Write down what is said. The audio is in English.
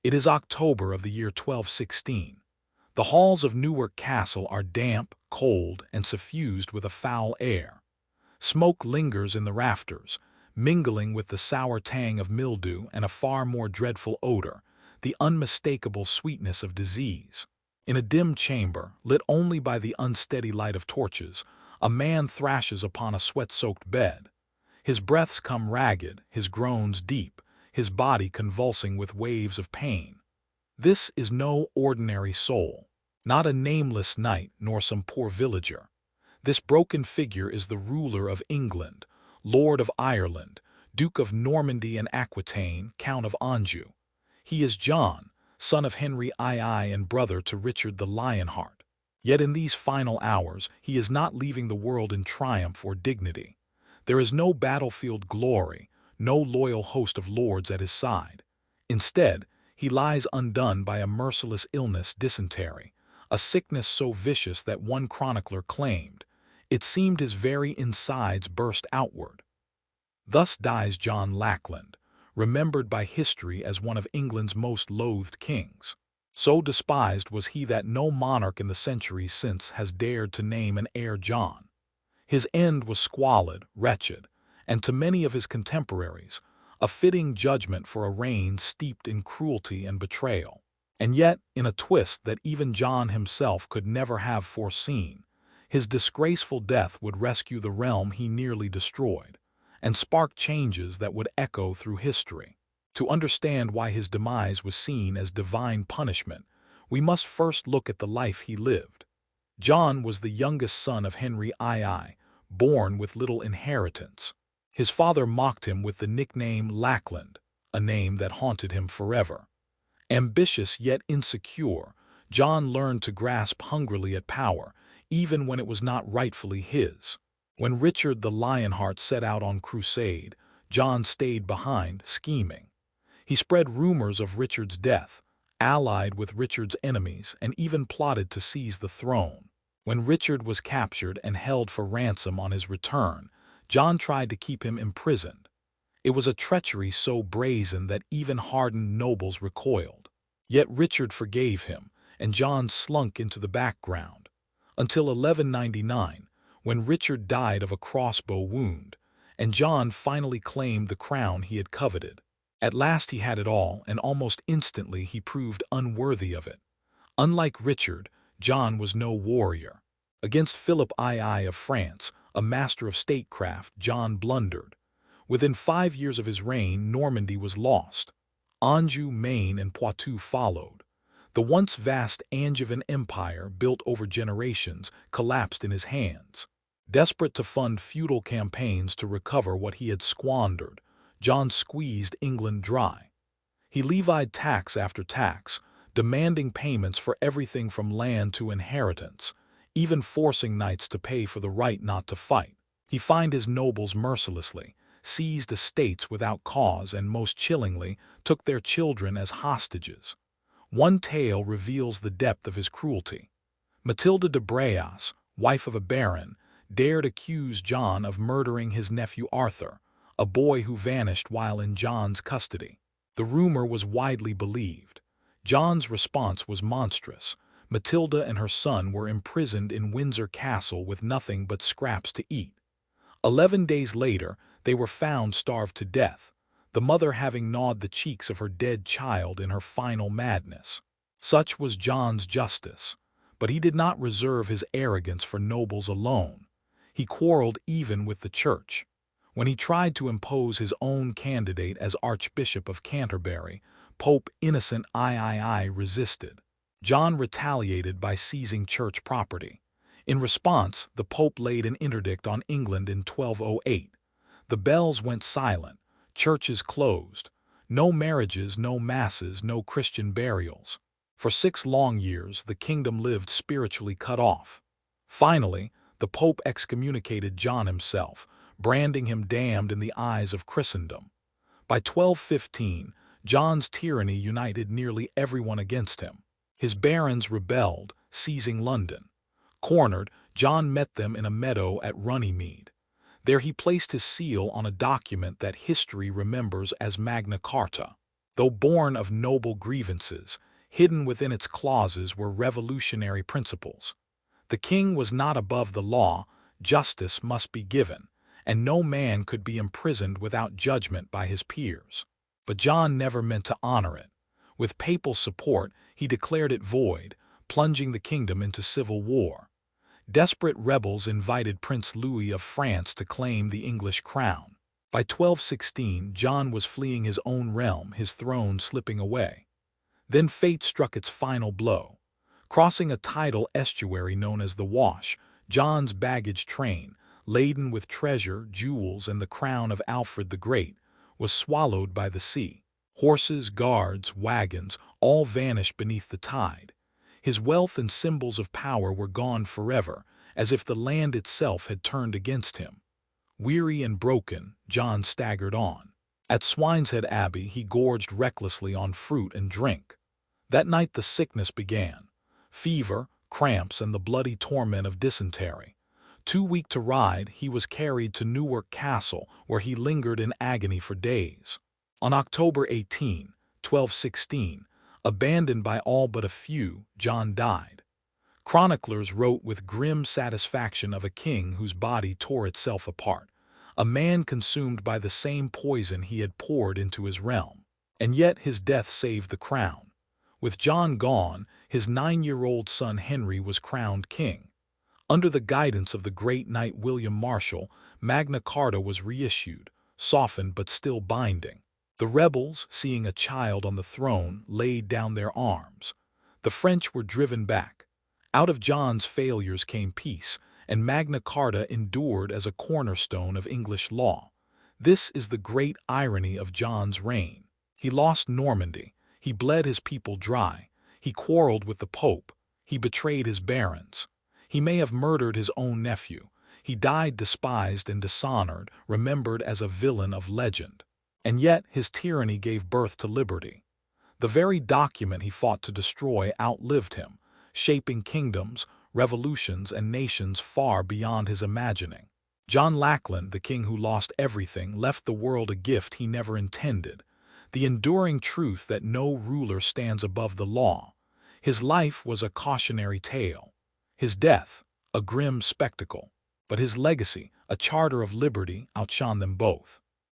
It is October of the year 1216. The halls of Newark Castle are damp, cold, and suffused with a foul air. Smoke lingers in the rafters, mingling with the sour tang of mildew and a far more dreadful odor, the unmistakable sweetness of disease. In a dim chamber, lit only by the unsteady light of torches, a man thrashes upon a sweat-soaked bed. His breaths come ragged, his groans deep, his body convulsing with waves of pain. This is no ordinary soul, not a nameless knight nor some poor villager. This broken figure is the ruler of England, Lord of Ireland, Duke of Normandy and Aquitaine, Count of Anjou. He is John, son of Henry II and brother to Richard the Lionheart. Yet in these final hours he is not leaving the world in triumph or dignity. There is no battlefield glory, no loyal host of lords at his side. Instead, he lies undone by a merciless illness, dysentery, a sickness so vicious that one chronicler claimed, "It seemed his very insides burst outward." Thus dies John Lackland, remembered by history as one of England's most loathed kings. So despised was he that no monarch in the centuries since has dared to name an heir John. His end was squalid, wretched, and to many of his contemporaries, a fitting judgment for a reign steeped in cruelty and betrayal. And yet, in a twist that even John himself could never have foreseen, his disgraceful death would rescue the realm he nearly destroyed, and spark changes that would echo through history. To understand why his demise was seen as divine punishment, we must first look at the life he lived. John was the youngest son of Henry II, born with little inheritance. His father mocked him with the nickname Lackland, a name that haunted him forever. Ambitious yet insecure, John learned to grasp hungrily at power, even when it was not rightfully his. When Richard the Lionheart set out on crusade, John stayed behind, scheming. He spread rumors of Richard's death, allied with Richard's enemies, and even plotted to seize the throne. When Richard was captured and held for ransom on his return, John tried to keep him imprisoned. It was a treachery so brazen that even hardened nobles recoiled. Yet Richard forgave him, and John slunk into the background, until 1199, when Richard died of a crossbow wound, and John finally claimed the crown he had coveted. At last he had it all, and almost instantly he proved unworthy of it. Unlike Richard, John was no warrior. Against Philip II of France, a master of statecraft, John blundered. Within 5 years of his reign, Normandy was lost. Anjou, Maine, and Poitou followed. The once vast Angevin empire, built over generations, collapsed in his hands. Desperate to fund feudal campaigns to recover what he had squandered, John squeezed England dry. He levied tax after tax, demanding payments for everything from land to inheritance, even forcing knights to pay for the right not to fight. He fined his nobles mercilessly, seized estates without cause, and most chillingly, took their children as hostages. One tale reveals the depth of his cruelty. Matilda de Breas, wife of a baron, dared accuse John of murdering his nephew Arthur, a boy who vanished while in John's custody. The rumor was widely believed. John's response was monstrous. Matilda and her son were imprisoned in Windsor Castle with nothing but scraps to eat. 11 days later, they were found starved to death, the mother having gnawed the cheeks of her dead child in her final madness. Such was John's justice, but he did not reserve his arrogance for nobles alone. He quarreled even with the church. When he tried to impose his own candidate as Archbishop of Canterbury, Pope Innocent III resisted. John retaliated by seizing church property. In response, the Pope laid an interdict on England in 1208. The bells went silent, churches closed. No marriages, no masses, no Christian burials. For 6 long years, the kingdom lived spiritually cut off. Finally, the Pope excommunicated John himself, branding him damned in the eyes of Christendom. By 1215, John's tyranny united nearly everyone against him. His barons rebelled, seizing London. Cornered, John met them in a meadow at Runnymede. There he placed his seal on a document that history remembers as Magna Carta. Though born of noble grievances, hidden within its clauses were revolutionary principles. The king was not above the law, justice must be given, and no man could be imprisoned without judgment by his peers. But John never meant to honor it. With papal support, he declared it void, plunging the kingdom into civil war. Desperate rebels invited Prince Louis of France to claim the English crown. By 1216, John was fleeing his own realm, his throne slipping away. Then fate struck its final blow. Crossing a tidal estuary known as the Wash, John's baggage train, laden with treasure, jewels, and the crown of Alfred the Great, was swallowed by the sea. Horses, guards, wagons, all vanished beneath the tide. His wealth and symbols of power were gone forever, as if the land itself had turned against him. Weary and broken, John staggered on. At Swineshead Abbey he gorged recklessly on fruit and drink. That night the sickness began. Fever, cramps, and the bloody torment of dysentery. Too weak to ride, he was carried to Newark Castle, where he lingered in agony for days. On October 18, 1216, abandoned by all but a few, John died. Chroniclers wrote with grim satisfaction of a king whose body tore itself apart, a man consumed by the same poison he had poured into his realm. And yet his death saved the crown. With John gone, his 9-year-old son Henry was crowned king. Under the guidance of the great knight William Marshall, Magna Carta was reissued, softened but still binding. The rebels, seeing a child on the throne, laid down their arms. The French were driven back. Out of John's failures came peace, and Magna Carta endured as a cornerstone of English law. This is the great irony of John's reign. He lost Normandy. He bled his people dry. He quarreled with the Pope. He betrayed his barons. He may have murdered his own nephew. He died despised and dishonored, remembered as a villain of legend. And yet his tyranny gave birth to liberty. The very document he fought to destroy outlived him, shaping kingdoms, revolutions, and nations far beyond his imagining. John Lackland, the king who lost everything, left the world a gift he never intended, the enduring truth that no ruler stands above the law. His life was a cautionary tale, his death a grim spectacle, but his legacy, a charter of liberty, outshone them both.